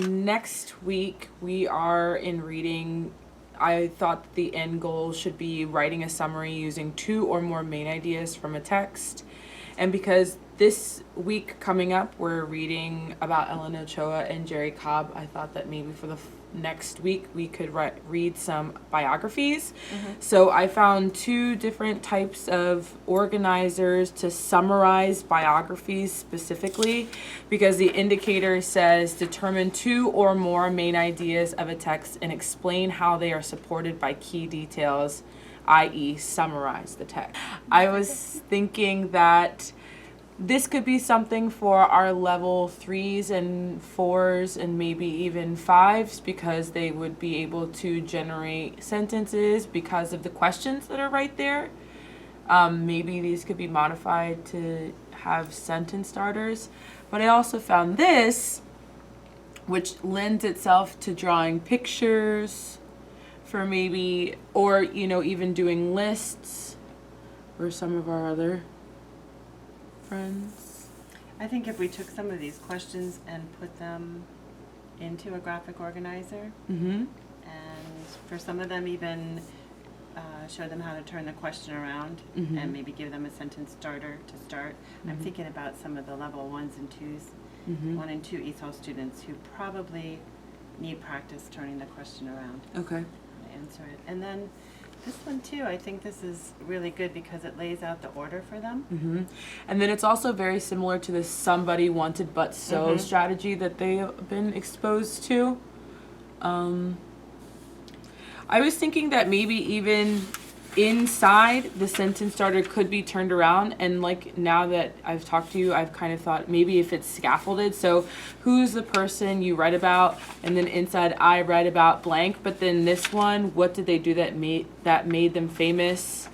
next week we are in reading. I thought the end goal should be writing a summary using 2 or more main ideas from a text. And because this week coming up we're reading about Ellen Ochoa and Jerry Cobb, I thought that maybe for the next week we could read some biographies. So I found 2 different types of organizers to summarize biographies specifically, because the indicator says determine 2 or more main ideas of a text and explain how they are supported by key details, i.e. summarize the text. I was thinking that this could be something for our level 3s and 4s and maybe even 5s, because they would be able to generate sentences because of the questions that are right there. Maybe these could be modified to have sentence starters. But I also found this, which lends itself to drawing pictures for maybe, or, even doing lists for some of our other friends. I think if we took some of these questions and put them into a graphic organizer, and for some of them even show them how to turn the question around, and maybe give them a sentence starter to start. I'm thinking about some of the level 1s and 2s, 1 and 2 ESOL students who probably need practice turning the question around. Okay. To answer it. And then this one too, I think this is really good because it lays out the order for them. And then it's also very similar to the somebody wanted but so strategy that they have been exposed to. I was thinking that maybe even inside the sentence starter could be turned around, and like now that I've talked to you, I've kind of thought maybe if it's scaffolded, so who's the person you read about, and then inside I read about blank, but then this one, what did they do that made them famous?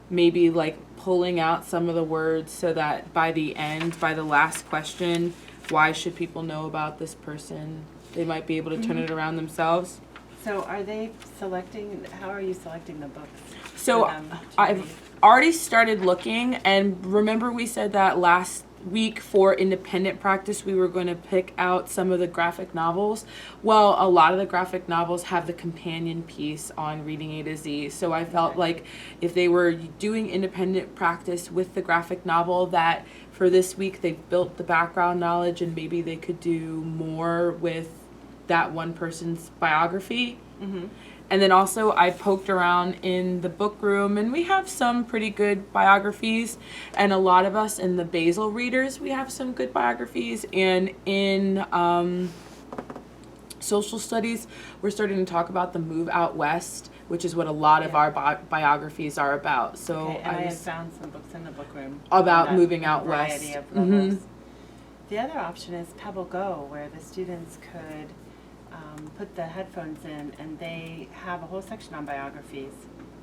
Maybe like pulling out some of the words so that by the end, by the last question, why should people know about this person? They might be able to turn it around themselves. So are they selecting, how are you selecting the books? So I've already started looking, and remember we said that last week for independent practice we were going to pick out some of the graphic novels. Well, a lot of the graphic novels have the companion piece on reading A to Z, so I felt like if they were doing independent practice with the graphic novel, that for this week they've built the background knowledge and maybe they could do more with that one person's biography. And then also I poked around in the book room, and we have some pretty good biographies, and a lot of us in the basal readers, we have some good biographies, and in social studies we're starting to talk about the move out west, which is what a lot of our biographies are about. So and I have found some books in the book room about moving out west. Of levels. The other option is Pebble Go, where the students could put the headphones in, and they have a whole section on biographies,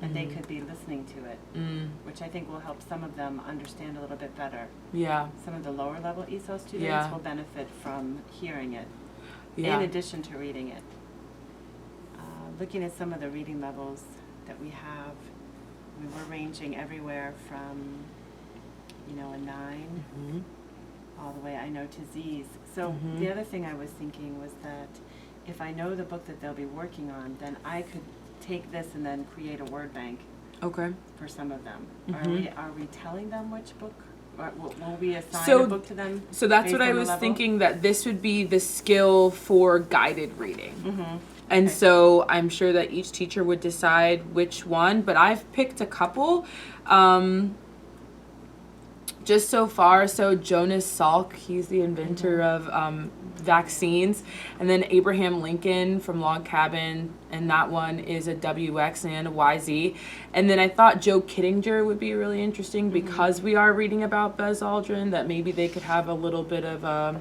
and they could be listening to it, which I think will help some of them understand a little bit better. Yeah. Some of the lower level ESOL students will benefit from hearing it, in addition to reading it. Looking at some of the reading levels that we have, we were ranging everywhere from, a 9 all the way, I know, to Z's. So the other thing I was thinking was that if I know the book that they'll be working on, then I could take this and then create a word bank for some of them. Are we telling them which book? Or will we assign a book to them? So that's what I was thinking, that this would be the skill for guided reading. And so I'm sure that each teacher would decide which one, but I've picked a couple. Just so far, so Jonas Salk, he's the inventor of vaccines, and then Abraham Lincoln from Log Cabin, and that one is a WX and a YZ. And then I thought Joe Kittinger would be really interesting because we are reading about Buzz Aldrin, that maybe they could have a little bit of a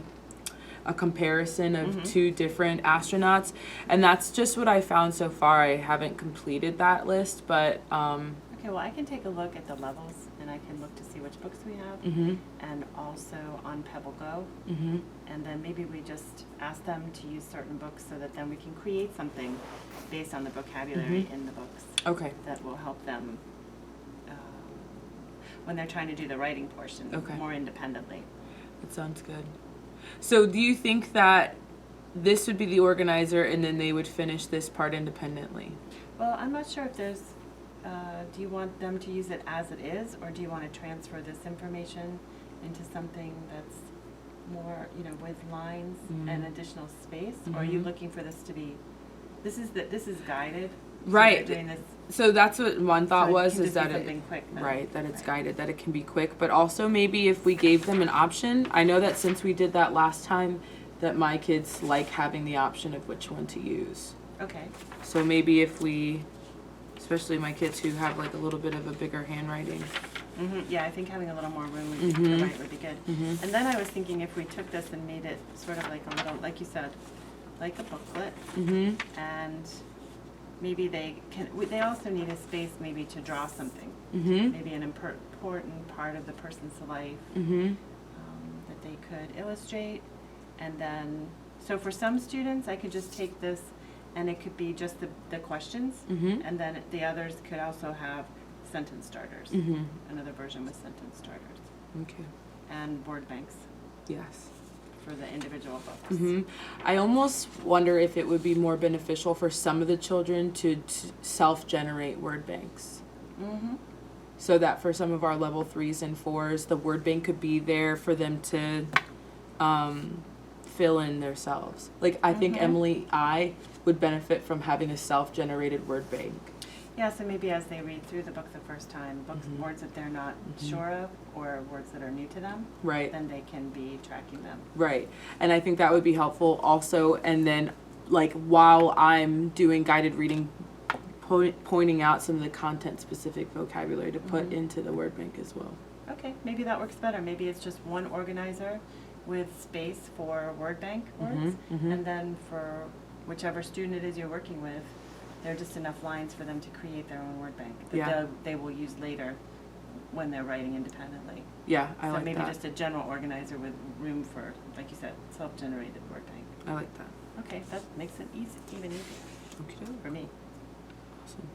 comparison of 2 different astronauts. And that's just what I found so far. I haven't completed that list, but okay, well, I can take a look at the levels, and I can look to see which books we have, and also on Pebble Go, and then maybe we just ask them to use certain books so that then we can create something based on the vocabulary in the books. Okay. That will help them when they're trying to do the writing portion more independently. That sounds good. So do you think that this would be the organizer, and then they would finish this part independently. Well, I'm not sure if there's, do you want them to use it as it is, or do you want to transfer this information into something that's more, you know, with lines and additional space? Or are you looking for this to be, this is guided? So Right. they're doing this, So that's what one thought so it was, can is just be that something quick then. right, that it's Right. guided, that it can be quick, but also maybe if we gave them an option. I know that since we did that last time, that my kids like having the option of which one to use. Okay. So maybe if we, especially my kids who have like a little bit of a bigger handwriting. Yeah, I think having a little more room would be, you're right, would be good. And then I was thinking if we took this and made it sort of like a little, like you said, like a booklet, and maybe they also need a space maybe to draw something. Maybe an important part of the person's life that they could illustrate. And then, so for some students, I could just take this and it could be just the questions, and then the others could also have sentence starters. Another version with sentence starters. Okay. And word banks Yes. for the individual books. I almost wonder if it would be more beneficial for some of the children to self-generate word banks. So that for some of our level 3s and 4s, the word bank could be there for them to fill in themselves. Like, I think Emily I would benefit from having a self-generated word bank. Yeah, so maybe as they read through the book the first time, words that they're not sure of or words that are new to them, Right. then they can be tracking them. Right. And I think that would be helpful also. And then, like, while I'm doing guided reading, pointing out some of the content-specific vocabulary to put into the word bank as well. Okay, maybe that works better. Maybe it's just one organizer with space for word bank words, and then for whichever student it is you're working with, there are just enough lines for them to create their own word bank that they will use later when they're writing independently. Yeah, I like that. So maybe just a general organizer with room for, like you said, self-generated word bank. I like that. Okay, that makes it easy, even easier Okay. for me. Awesome.